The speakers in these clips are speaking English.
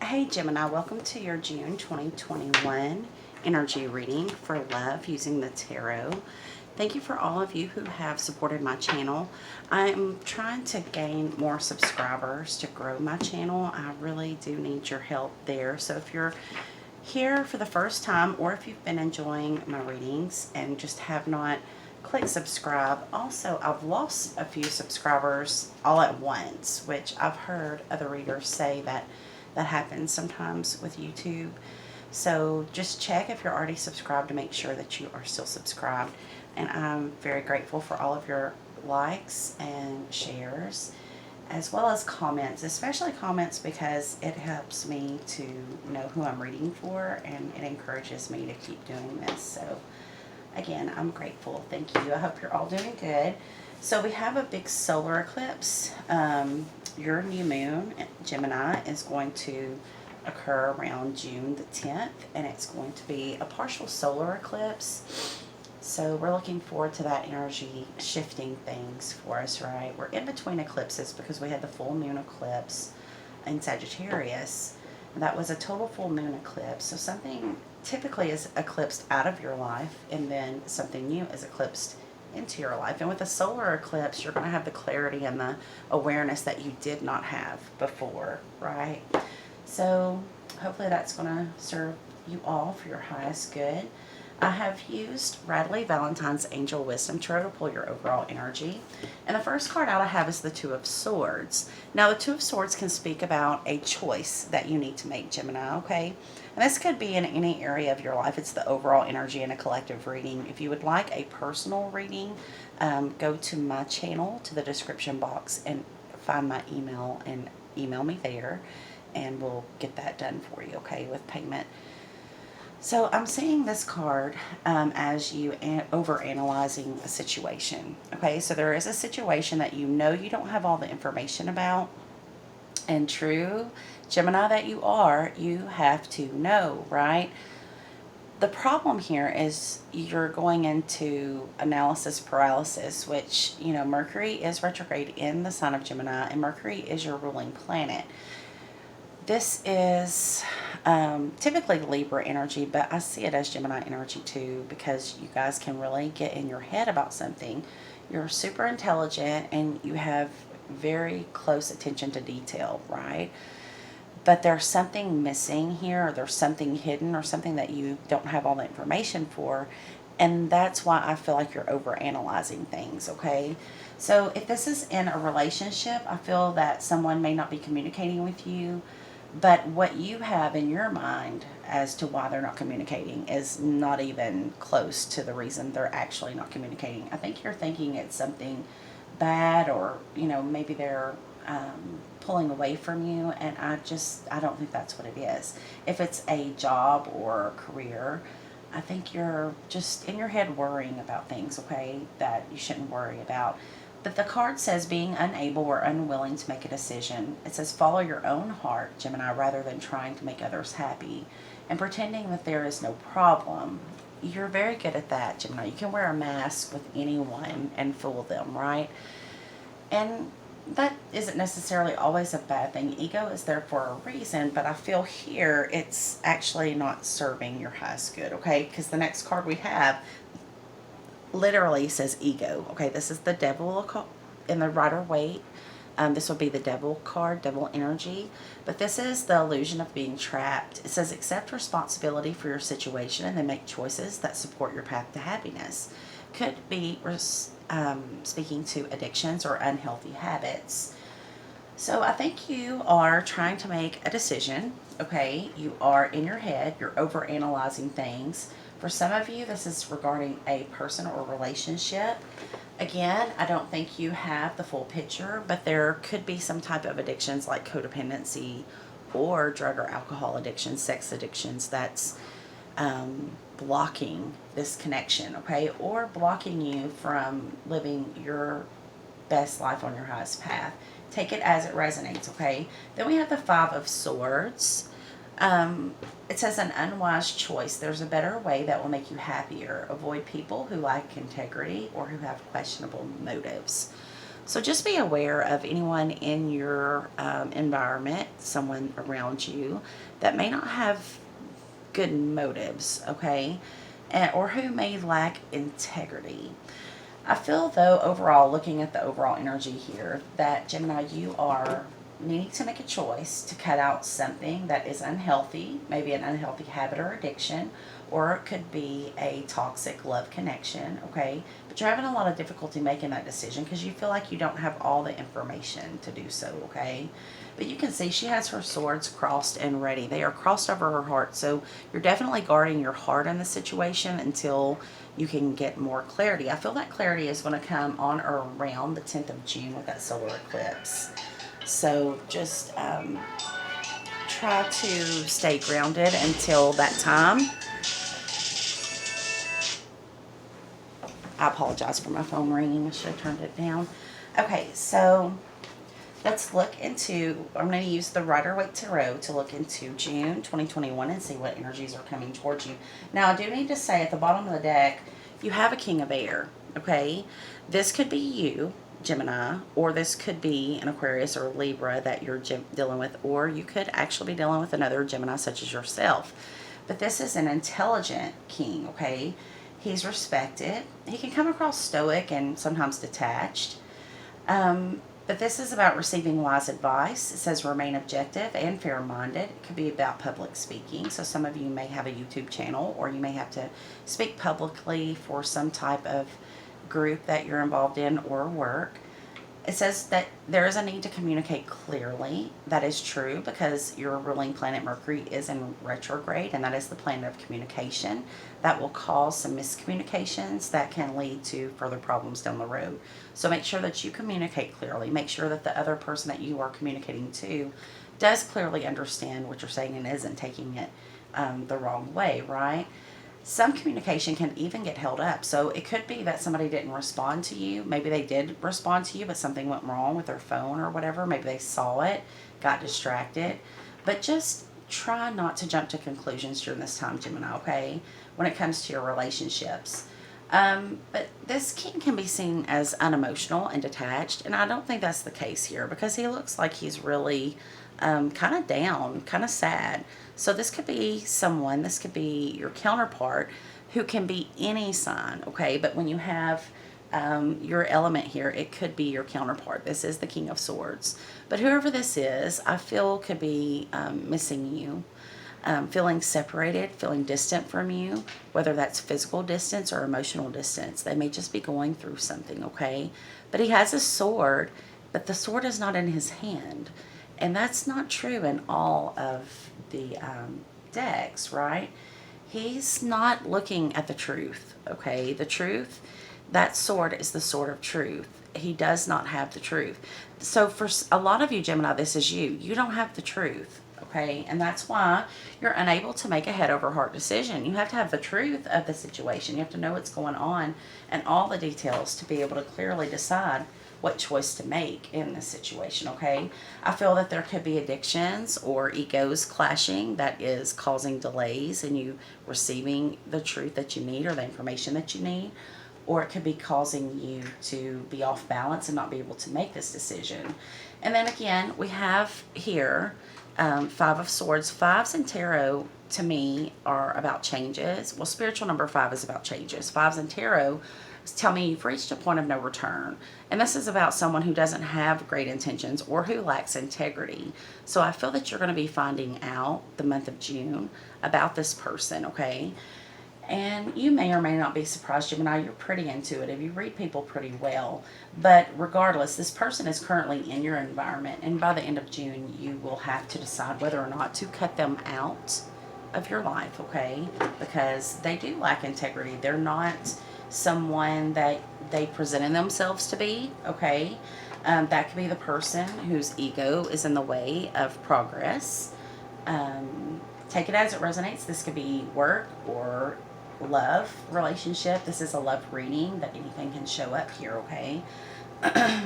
Hey Gemini, welcome to your June 2021 energy reading for love using the tarot. Thank you for all of you who have supported my channel. I'm trying to gain more subscribers to grow my channel. I really do need your help there. So if you're here for the first time or if you've been enjoying my readings and just have not, click subscribe. Also, I've lost a few subscribers all at once, which I've heard other readers say that happens sometimes with YouTube. So just check if you're already subscribed to make sure that you are still subscribed. And I'm very grateful for all of your likes and shares, as well as comments, especially comments, because it helps me to know who I'm reading for and it encourages me to keep doing this. So again, I'm grateful. Thank you. I hope you're all doing good. So we have a big solar eclipse. Your new moon, Gemini, is going to occur around June the 10th, and it's going to be a partial solar eclipse. So we're looking forward to that energy shifting things for us, right? We're in between eclipses because we had the full moon eclipse in Sagittarius. And that was a total full moon eclipse. So something typically is eclipsed out of your life, and then something new is eclipsed into your life. And with a solar eclipse, you're going to have the clarity and the awareness that you did not have before, right? So hopefully that's going to serve you all for your highest good. I have used Radley Valentine's Angel Wisdom Tarot to pull your overall energy. And the first card out I have is the Two of Swords. Now, the Two of Swords can speak about a choice that you need to make, Gemini, okay? And this could be in any area of your life. It's the overall energy in a collective reading. If you would like a personal reading, go to my channel, to the description box, and find my email and email me there, and we'll get that done for you, okay, with payment. So I'm seeing this card as you overanalyzing a situation. Okay, so there is a situation that you know you don't have all the information about. And true, Gemini that you are, you have to know, right? The problem here is you're going into analysis paralysis, which, you know, Mercury is retrograde in the sign of Gemini, and Mercury is your ruling planet. This is typically Libra energy, but I see it as Gemini energy too, because you guys can really get in your head about something. You're super intelligent and you have very close attention to detail, right? But there's something missing here, or there's something hidden, or something that you don't have all the information for. And that's why I feel like you're overanalyzing things, okay? So if this is in a relationship, I feel that someone may not be communicating with you, but what you have in your mind as to why they're not communicating is not even close to the reason they're actually not communicating. I think you're thinking it's something bad, or, you know, maybe they're pulling away from you, and I don't think that's what it is. If it's a job or a career, I think you're just in your head worrying about things, okay, that you shouldn't worry about. But the card says being unable or unwilling to make a decision. It says follow your own heart, Gemini, rather than trying to make others happy and pretending that there is no problem. You're very good at that, Gemini. You can wear a mask with anyone and fool them, right? And that isn't necessarily always a bad thing. Ego is there for a reason, but I feel here it's actually not serving your highest good, okay? Because the next card we have literally says ego. Okay, this is the devil in the Rider-Waite. This would be the devil card, devil energy. But this is the illusion of being trapped. It says accept responsibility for your situation and then make choices that support your path to happiness. Could be speaking to addictions or unhealthy habits. So I think you are trying to make a decision. Okay, you are in your head. You're overanalyzing things. For some of you, this is regarding a person or relationship. Again, I don't think you have the full picture, but there could be some type of addictions like codependency or drug or alcohol addictions, sex addictions, that's blocking this connection, okay? Or blocking you from living your best life on your highest path. Take it as it resonates, okay? Then we have the Five of Swords. It says an unwise choice. There's a better way that will make you happier. Avoid people who lack integrity or who have questionable motives. So just be aware of anyone in your environment, someone around you that may not have good motives, okay, or who may lack integrity. I feel, though, overall, looking at the overall energy here, that Gemini, you are needing to make a choice to cut out something that is unhealthy, maybe an unhealthy habit or addiction, or it could be a toxic love connection, okay? But you're having a lot of difficulty making that decision because you feel like you don't have all the information to do so, okay? But you can see she has her swords crossed and ready. They are crossed over her heart. So you're definitely guarding your heart in the situation until you can get more clarity. I feel that clarity is going to come on or around the 10th of June with that solar eclipse. So just try to stay grounded until that time. I apologize for my phone ringing. I should have turned it down. Okay, so let's look into, I'm going to use the Rider-Waite Tarot to look into June 2021 and see what energies are coming towards you. Now, I do need to say at the bottom of the deck, you have a King of Air, okay? This could be you, Gemini, or this could be an Aquarius or Libra that you're dealing with, or you could actually be dealing with another Gemini such as yourself. But this is an intelligent king, okay? He's respected. He can come across stoic and sometimes detached. But this is about receiving wise advice. It says remain objective and fair-minded. It could be about public speaking. So some of you may have a YouTube channel, or you may have to speak publicly for some type of group that you're involved in or work. It says that there is a need to communicate clearly. That is true because your ruling planet Mercury is in retrograde, and that is the planet of communication. That will cause some miscommunications that can lead to further problems down the road. So make sure that you communicate clearly. Make sure that the other person that you are communicating to does clearly understand what you're saying and isn't taking it the wrong way, right? Some communication can even get held up. So it could be that somebody didn't respond to you. Maybe they did respond to you, but something went wrong with their phone or whatever. Maybe they saw it, got distracted. But just try not to jump to conclusions during this time, Gemini, okay, when it comes to your relationships. But this king can be seen as unemotional and detached, and I don't think that's the case here because he looks like he's really kind of down, kind of sad. So this could be someone, this could be your counterpart who can be any sign, okay? But when you have your element here, it could be your counterpart. This is the King of Swords. But whoever this is, I feel could be missing you, feeling separated, feeling distant from you, whether that's physical distance or emotional distance. They may just be going through something, okay? But he has a sword, but the sword is not in his hand. And that's not true in all of the decks, right? He's not looking at the truth, okay? The truth, that sword is the sword of truth. He does not have the truth. So for a lot of you, Gemini, this is you. You don't have the truth, okay? And that's why you're unable to make a head over heart decision. You have to have the truth of the situation. You have to know what's going on and all the details to be able to clearly decide what choice to make in this situation, okay? I feel that there could be addictions or egos clashing that is causing delays in you receiving the truth that you need or the information that you need, or it could be causing you to be off balance and not be able to make this decision. And then again, we have here Five of Swords. Fives in tarot, to me, are about changes. Well, spiritual number 5 is about changes. Fives in tarot tell me you've reached a point of no return. And this is about someone who doesn't have great intentions or who lacks integrity. So I feel that you're going to be finding out the month of June about this person, okay? And you may or may not be surprised, Gemini, you're pretty intuitive. You read people pretty well. But regardless, this person is currently in your environment. And by the end of June, you will have to decide whether or not to cut them out of your life, okay? Because they do lack integrity. They're not someone that they presented themselves to be, okay? That could be the person whose ego is in the way of progress. Take it as it resonates. This could be work or love relationship. This is a love reading that anything can show up here, okay?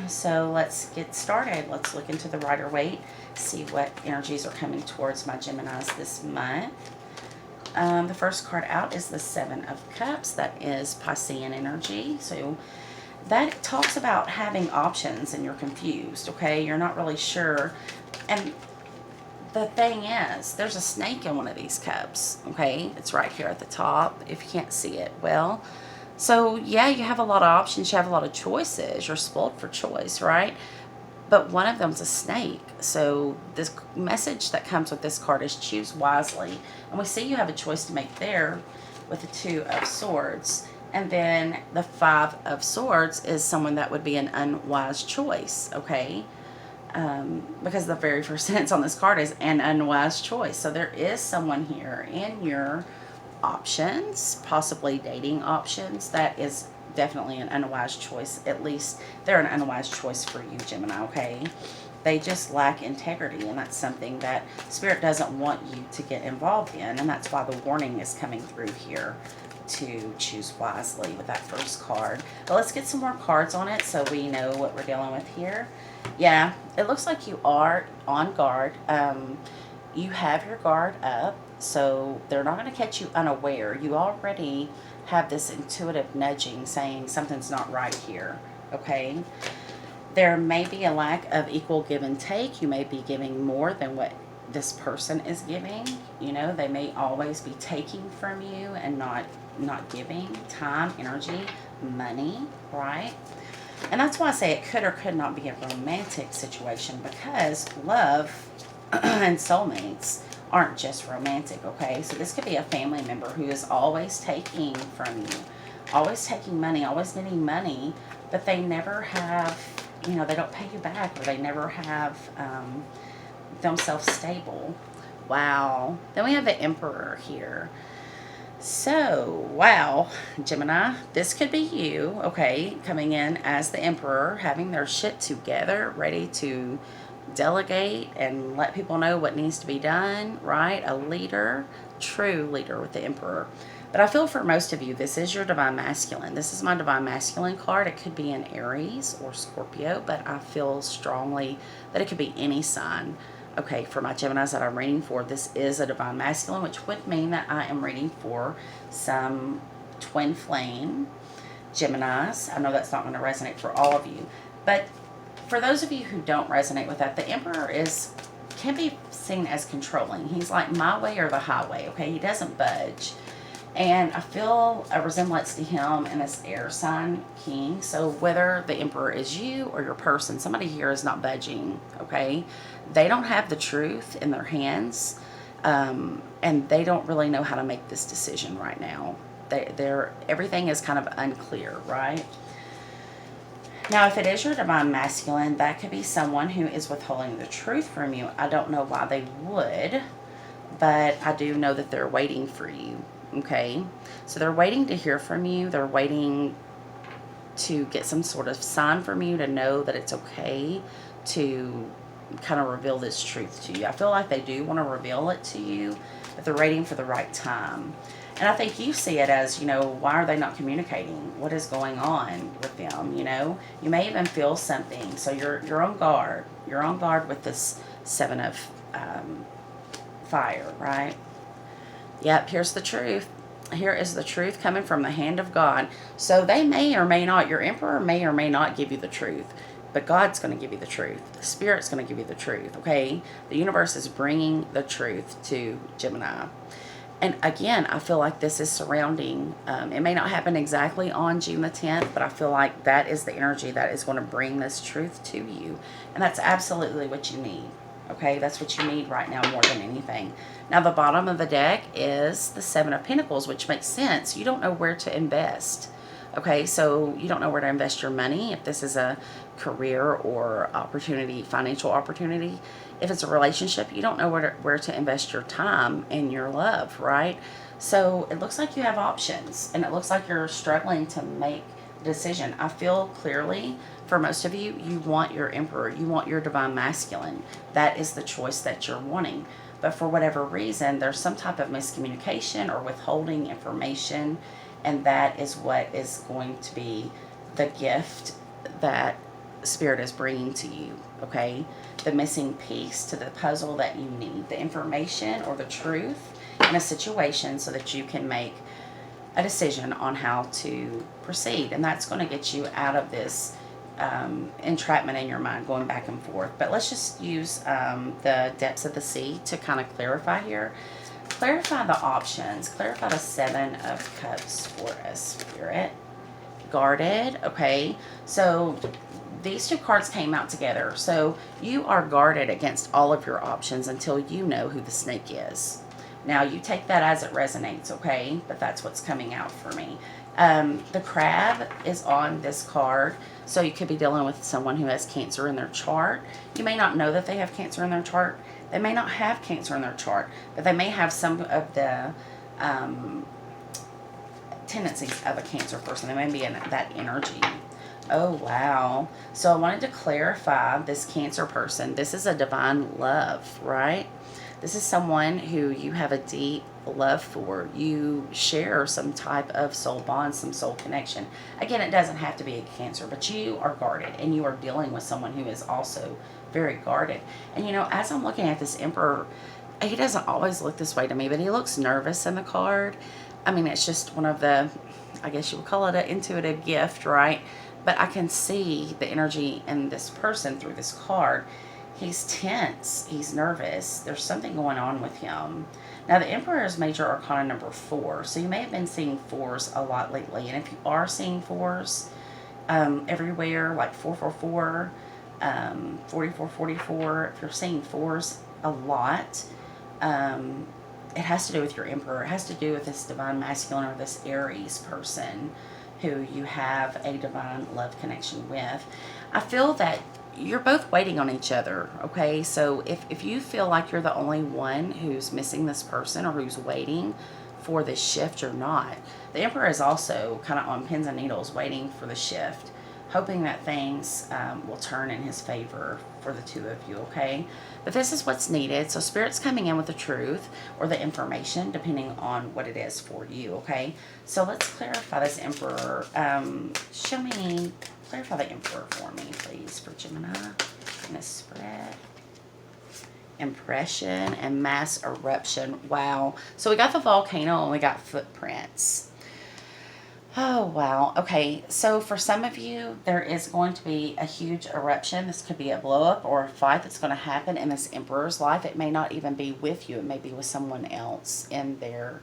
So let's get started. Let's look into the Rider-Waite, see what energies are coming towards my Geminis this month. The first card out is the Seven of Cups. That is Piscean energy. So that talks about having options and you're confused, okay? You're not really sure. And the thing is, there's a snake in one of these cups, okay? It's right here at the top, if you can't see it well. So, yeah, you have a lot of options. You have a lot of choices. You're spoiled for choice, right? But one of them's a snake. So this message that comes with this card is choose wisely. And we see you have a choice to make there with the Two of Swords. And then the Five of Swords is someone that would be an unwise choice, okay? Because the very first sentence on this card is an unwise choice. So there is someone here in your options, possibly dating options, that is definitely an unwise choice. At least they're an unwise choice for you, Gemini, okay? They just lack integrity, and that's something that Spirit doesn't want you to get involved in, and that's why the warning is coming through here to choose wisely with that first card. But let's get some more cards on it so we know what we're dealing with here. Yeah, it looks like you are on guard. You have your guard up, so they're not going to catch you unaware. You already have this intuitive nudging saying something's not right here, okay? There may be a lack of equal give and take. You may be giving more than what this person is giving. You know, they may always be taking from you and not giving time, energy, money, right? And that's why I say it could or could not be a romantic situation, because love and soulmates aren't just romantic, okay? So this could be a family member who is always taking from you, always taking money, always needing money, but they never have, you know, they don't pay you back, or they never have themselves stable. Wow. Then we have the Emperor here. So, wow, Gemini, this could be you, okay, coming in as the Emperor, having their shit together, ready to delegate and let people know what needs to be done, right? A leader, true leader with the Emperor. But I feel for most of you, this is your Divine Masculine. This is my Divine Masculine card. It could be an Aries or Scorpio, but I feel strongly that it could be any sign. Okay, for my Geminis that I'm reading for, this is a Divine Masculine, which would mean that I am reading for some twin flame Geminis. I know that's not going to resonate for all of you, but for those of you who don't resonate with that, the Emperor can be seen as controlling. He's like my way or the highway, okay? He doesn't budge. And I feel a resemblance to him in this air sign king. So whether the Emperor is you or your person, somebody here is not budging, okay? They don't have the truth in their hands, and they don't really know how to make this decision right now. Everything is kind of unclear, right? Now, if it is your Divine Masculine, that could be someone who is withholding the truth from you. I don't know why they would, but I do know that they're waiting for you. Okay, so they're waiting to hear from you. They're waiting to get some sort of sign from you to know that it's okay to kind of reveal this truth to you. I feel like they do want to reveal it to you, but they're waiting for the right time. And I think you see it as, you know, why are they not communicating? What is going on with them? You know, you may even feel something. So you're on guard. You're on guard with this Seven of Fire, right? Yep, here's the truth. Here is the truth coming from the hand of God. So they may or may not, your Emperor may or may not give you the truth, but God's going to give you the truth. The Spirit's going to give you the truth, okay? The universe is bringing the truth to Gemini. And again, I feel like this is surrounding. It may not happen exactly on June the 10th, but I feel like that is the energy that is going to bring this truth to you. And that's absolutely what you need. Okay, that's what you need right now more than anything. Now, the bottom of the deck is the Seven of Pentacles, which makes sense. You don't know where to invest. Okay, so you don't know where to invest your money. If this is a career or opportunity, financial opportunity. If it's a relationship, you don't know where to invest your time and your love, right? So it looks like you have options, and it looks like you're struggling to make a decision. I feel clearly for most of you, you want your Emperor, you want your Divine Masculine. That is the choice that you're wanting. But for whatever reason, there's some type of miscommunication or withholding information, and that is what is going to be the gift that Spirit is bringing to you, okay? The missing piece to the puzzle that you need, the information or the truth in a situation so that you can make a decision on how to proceed. And that's going to get you out of this entrapment in your mind going back and forth. But let's just use the depths of the sea to kind of clarify here. Clarify the options. Clarify the Seven of Cups for us, Spirit. Guarded. Okay. So these two cards came out together. So you are guarded against all of your options until you know who the snake is. Now, you take that as it resonates, okay? But that's what's coming out for me. The crab is on this card. So you could be dealing with someone who has Cancer in their chart. You may not know that they have Cancer in their chart. They may not have Cancer in their chart. But they may have some of the tendencies of a Cancer person. They may be in that energy. Oh, wow. So I wanted to clarify this Cancer person. This is a divine love, right? This is someone who you have a deep love for. You share some type of soul bond, some soul connection. Again, it doesn't have to be a Cancer, but you are guarded and you are dealing with someone who is also very guarded. And you know, as I'm looking at this Emperor, he doesn't always look this way to me, but he looks nervous in the card. I mean, it's just one of the, I guess you would call it an intuitive gift, right? But I can see the energy in this person through this card. He's tense. He's nervous. There's something going on with him. Now, the Emperor is major arcana number 4. So you may have been seeing 4s a lot lately. And if you are seeing 4s everywhere, like 444, 4444, if you're seeing 4s a lot, it has to do with your Emperor. It has to do with this divine masculine or this Aries person who you have a divine love connection with. I feel that you're both waiting on each other, okay? So if you feel like you're the only one who's missing this person or who's waiting for this shift, you're not. The Emperor is also kind of on pins and needles waiting for the shift, hoping that things will turn in his favor for the two of you, okay? But this is what's needed. So Spirit's coming in with the truth or the information, depending on what it is for you, okay? So let's clarify this Emperor. Clarify the Emperor for me, please, for Gemini in this spread. Impression and mass eruption. Wow. So we got the volcano and we got footprints. Oh, wow. Okay, so for some of you, there is going to be a huge eruption. This could be a blow-up or a fight that's going to happen in this Emperor's life. It may not even be with you. It may be with someone else in their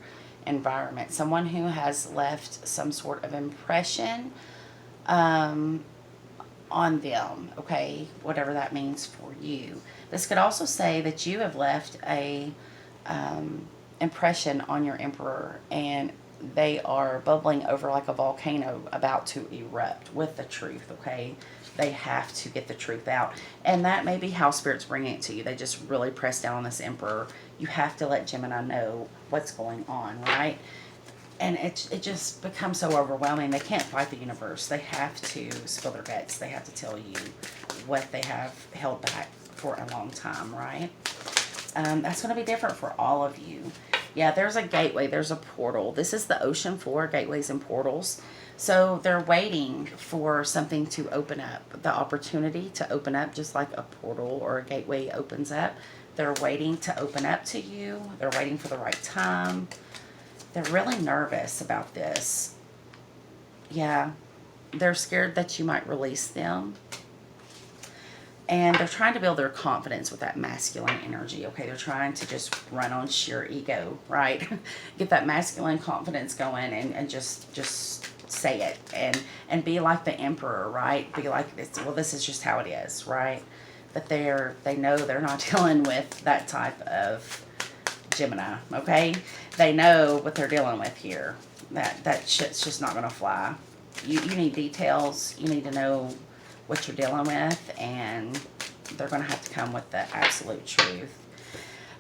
environment. Someone who has left some sort of impression on them, okay? Whatever that means for you. This could also say that you have left a impression on your Emperor, and they are bubbling over like a volcano about to erupt with the truth, okay? They have to get the truth out. And that may be how Spirit's bringing it to you. They just really press down on this Emperor. You have to let Gemini know what's going on, right? And it just becomes so overwhelming. They can't fight the universe. They have to spill their guts. They have to tell you what they have held back for a long time, right? That's going to be different for all of you. Yeah, there's a gateway. There's a portal. This is the ocean floor, gateways and portals. So they're waiting for something to open up, the opportunity to open up, just like a portal or a gateway opens up. They're waiting to open up to you. They're waiting for the right time. They're really nervous about this. Yeah, they're scared that you might release them. And they're trying to build their confidence with that masculine energy, okay? They're trying to just run on sheer ego, right? Get that masculine confidence going and just say it. And be like the Emperor, right? Be like, this is just how it is, right? But they know they're not dealing with that type of Gemini, okay? They know what they're dealing with here. That shit's just not gonna fly. You need details. You need to know what you're dealing with, and they're gonna have to come with the absolute truth.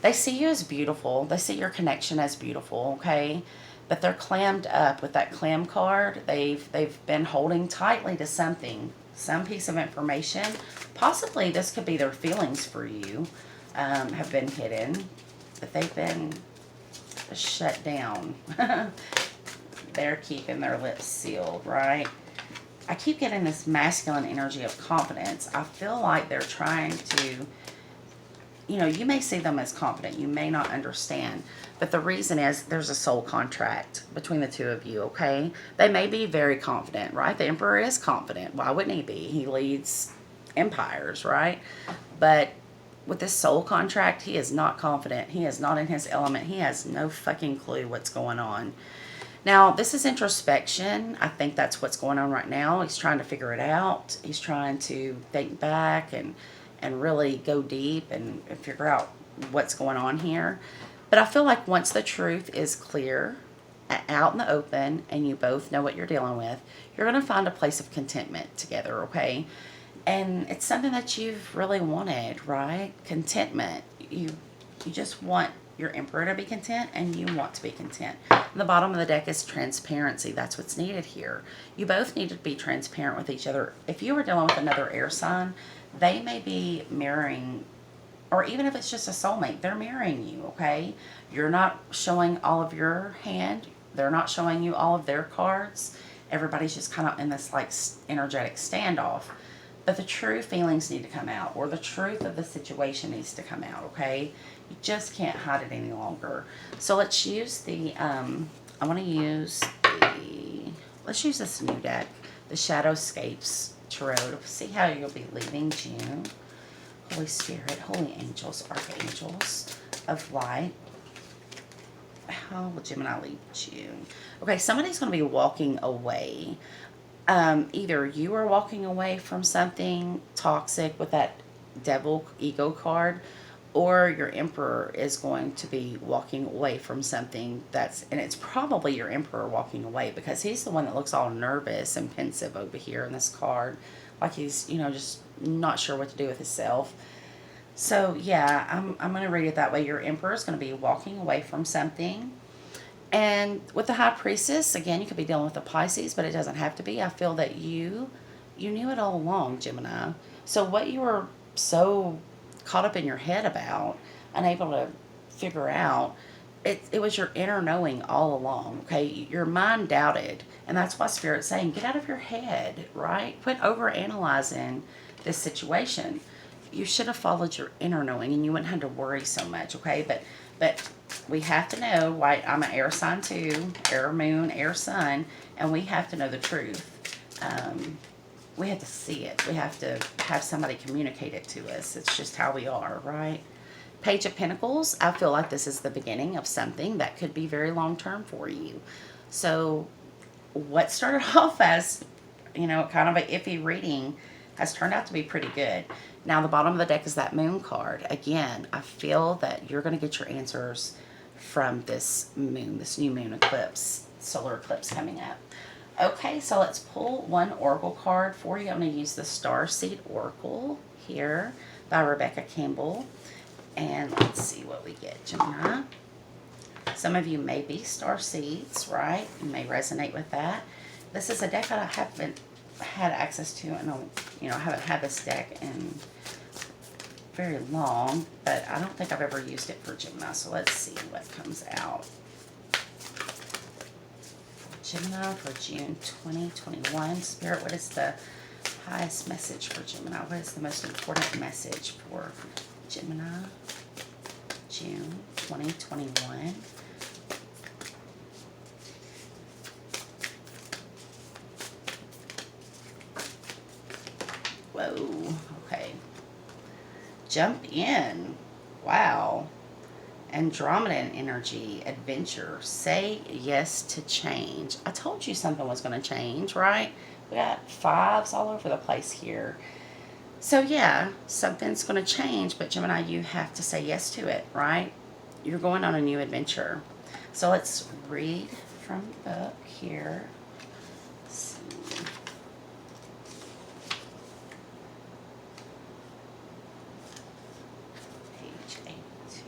They see you as beautiful. They see your connection as beautiful, okay? But they're clammed up with that clam card. They've been holding tightly to something, some piece of information. Possibly this could be their feelings for you, have been hidden, but they've been shut down. They're keeping their lips sealed, right? I keep getting this masculine energy of confidence. I feel like they're trying to you know, you may see them as confident. You may not understand. But the reason is there's a soul contract between the two of you, okay? They may be very confident, right? The Emperor is confident. Why wouldn't he be? He leads empires, right? But with this soul contract, he is not confident. He is not in his element. He has no fucking clue what's going on. Now, this is introspection. I think that's what's going on right now. He's trying to figure it out. He's trying to think back and really go deep and figure out what's going on here. But I feel like once the truth is clear, out in the open, and you both know what you're dealing with, you're going to find a place of contentment together, okay? And it's something that you've really wanted, right? Contentment. You just want your Emperor to be content, and you want to be content. And the bottom of the deck is transparency. That's what's needed here. You both need to be transparent with each other. If you were dealing with another air sign, they may be mirroring, or even if it's just a soulmate, they're mirroring you, okay? You're not showing all of your hand. They're not showing you all of their cards. Everybody's just kind of in this like energetic standoff. But the true feelings need to come out, or the truth of the situation needs to come out, okay? You just can't hide it any longer. So let's use the, let's use this new deck, the Shadowscapes Tarot, to see how you'll be leaving June. Holy Spirit, Holy Angels, Archangels of Light. How will Gemini leave June? Okay, somebody's going to be walking away. Either you are walking away from something toxic with that devil ego card, or your Emperor is going to be walking away from something and it's probably your Emperor walking away, because he's the one that looks all nervous and pensive over here in this card. Like he's, you know, just not sure what to do with himself. So yeah, I'm going to read it that way. Your Emperor is going to be walking away from something. And with the High Priestess, again, you could be dealing with the Pisces, but it doesn't have to be. I feel that you knew it all along, Gemini. So what you were so caught up in your head about, unable to figure out, it was your inner knowing all along, okay? Your mind doubted, and that's why Spirit's saying, get out of your head, right? Quit overanalyzing this situation. You should have followed your inner knowing, and you wouldn't have to worry so much, okay? But we have to know, why I'm an air sign too, air moon, air sun, and we have to know the truth. We have to see it. We have to have somebody communicate it to us. It's just how we are, right? Page of Pentacles, I feel like this is the beginning of something that could be very long-term for you. So what started off as, you know, kind of an iffy reading has turned out to be pretty good. Now, the bottom of the deck is that moon card. Again, I feel that you're going to get your answers from this moon, this new moon eclipse, solar eclipse coming up. Okay, so let's pull one oracle card for you. I'm going to use the Starseed Oracle here by Rebecca Campbell. And let's see what we get, Gemini. Some of you may be starseeds, right? You may resonate with that. This is a deck that I haven't had access to, and I haven't had this deck in very long, but I don't think I've ever used it for Gemini. So let's see what comes out. Gemini for June 2021. Spirit, what is the highest message for Gemini? What is the most important message for Gemini, June 2021? Whoa, okay. Jump in. Wow. Andromedan energy, adventure. Say yes to change. I told you something was going to change, right? We got fives all over the place here. So yeah, something's going to change, but Gemini, you have to say yes to it, right? You're going on a new adventure. So let's read from the book here. Let's see. Page 82.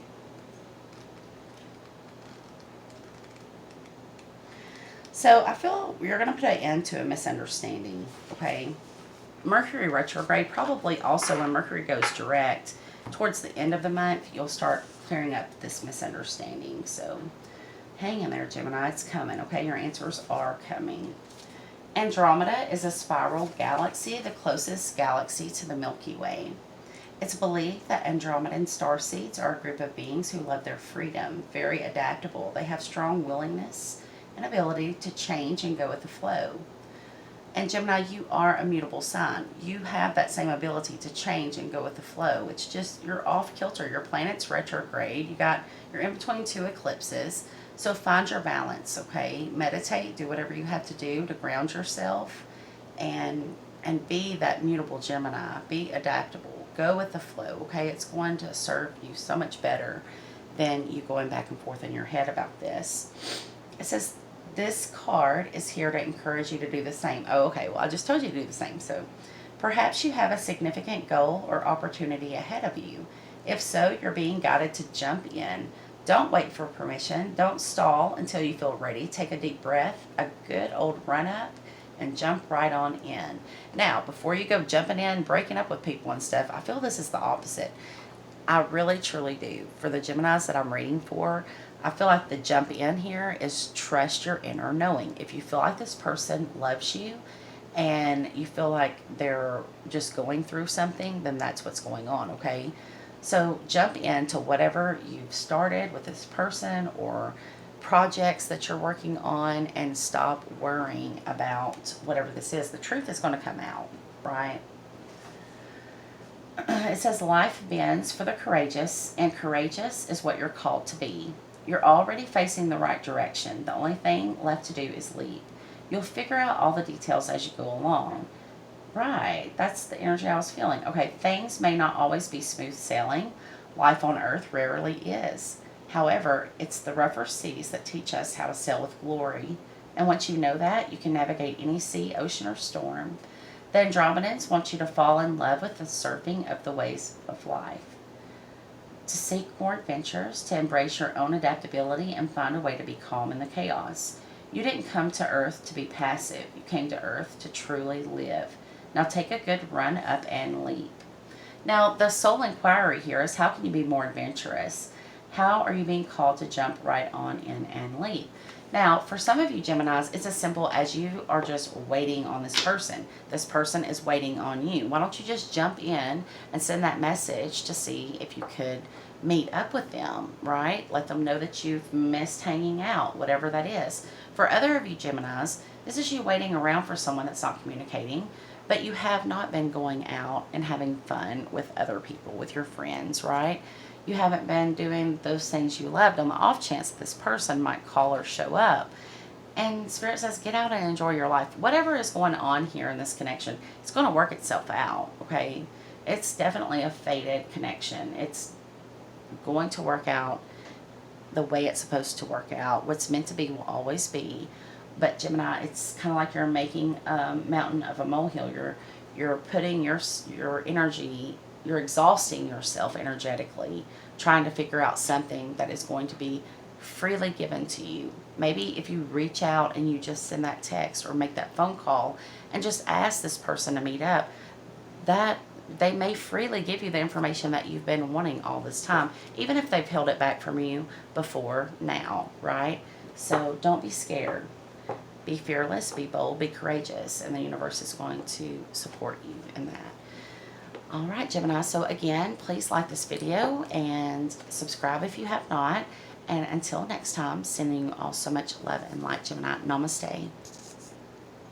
So I feel you're going to put an end to a misunderstanding, okay? Mercury retrograde, probably also when Mercury goes direct, towards the end of the month, you'll start clearing up this misunderstanding. So hang in there, Gemini. It's coming, okay? Your answers are coming. Andromeda is a spiral galaxy, the closest galaxy to the Milky Way. It's believed that Andromedan starseeds are a group of beings who love their freedom, very adaptable. They have strong willingness and ability to change and go with the flow. And Gemini, you are a mutable sign. You have that same ability to change and go with the flow. It's just you're off kilter. Your planet's retrograde. You're in between two eclipses. So find your balance, okay? Meditate, do whatever you have to do to ground yourself and be that mutable Gemini. Be adaptable. Go with the flow, okay? It's going to serve you so much better than you going back and forth in your head about this. It says this card is here to encourage you to do the same. Oh, okay. Well, I just told you to do the same. So perhaps you have a significant goal or opportunity ahead of you. If so, you're being guided to jump in. Don't wait for permission. Don't stall until you feel ready. Take a deep breath, a good old run up, and jump right on in. Now, before you go jumping in, breaking up with people and stuff, I feel this is the opposite. I really, truly do. For the Geminis that I'm reading for, I feel like the jump in here is trust your inner knowing. If you feel like this person loves you and you feel like they're just going through something, then that's what's going on, okay? So jump into whatever you've started with this person or projects that you're working on and stop worrying about whatever this is. The truth is going to come out, right? It says life bends for the courageous, and courageous is what you're called to be. You're already facing the right direction. The only thing left to do is leap. You'll figure out all the details as you go along. Right, that's the energy I was feeling. Okay, things may not always be smooth sailing. Life on Earth rarely is. However, it's the rougher seas that teach us how to sail with glory. And once you know that, you can navigate any sea, ocean, or storm. The Andromedans want you to fall in love with the surfing of the waves of life. To seek more adventures, to embrace your own adaptability, and find a way to be calm in the chaos. You didn't come to Earth to be passive. You came to Earth to truly live. Now take a good run up and leap. Now, the soul inquiry here is, how can you be more adventurous? How are you being called to jump right on in and leap? Now, for some of you Geminis, it's as simple as you are just waiting on this person. This person is waiting on you. Why don't you just jump in and send that message to see if you could meet up with them, right? Let them know that you've missed hanging out, whatever that is. For other of you Geminis, this is you waiting around for someone that's not communicating, but you have not been going out and having fun with other people, with your friends, right? You haven't been doing those things you loved on the off chance that this person might call or show up. And Spirit says, get out and enjoy your life. Whatever is going on here in this connection, it's going to work itself out, okay? It's definitely a fated connection. It's going to work out the way it's supposed to work out. What's meant to be will always be. But Gemini, it's kind of like you're making a mountain of a molehill. You're putting your energy, you're exhausting yourself energetically, trying to figure out something that is going to be freely given to you. Maybe if you reach out and you just send that text or make that phone call and just ask this person to meet up, that they may freely give you the information that you've been wanting all this time, even if they've held it back from you before now, right? So don't be scared. Be fearless, be bold, be courageous, and the universe is going to support you in that. All right, Gemini, so again, please like this video and subscribe if you have not. And until next time, sending you all so much love and light, Gemini. Namaste.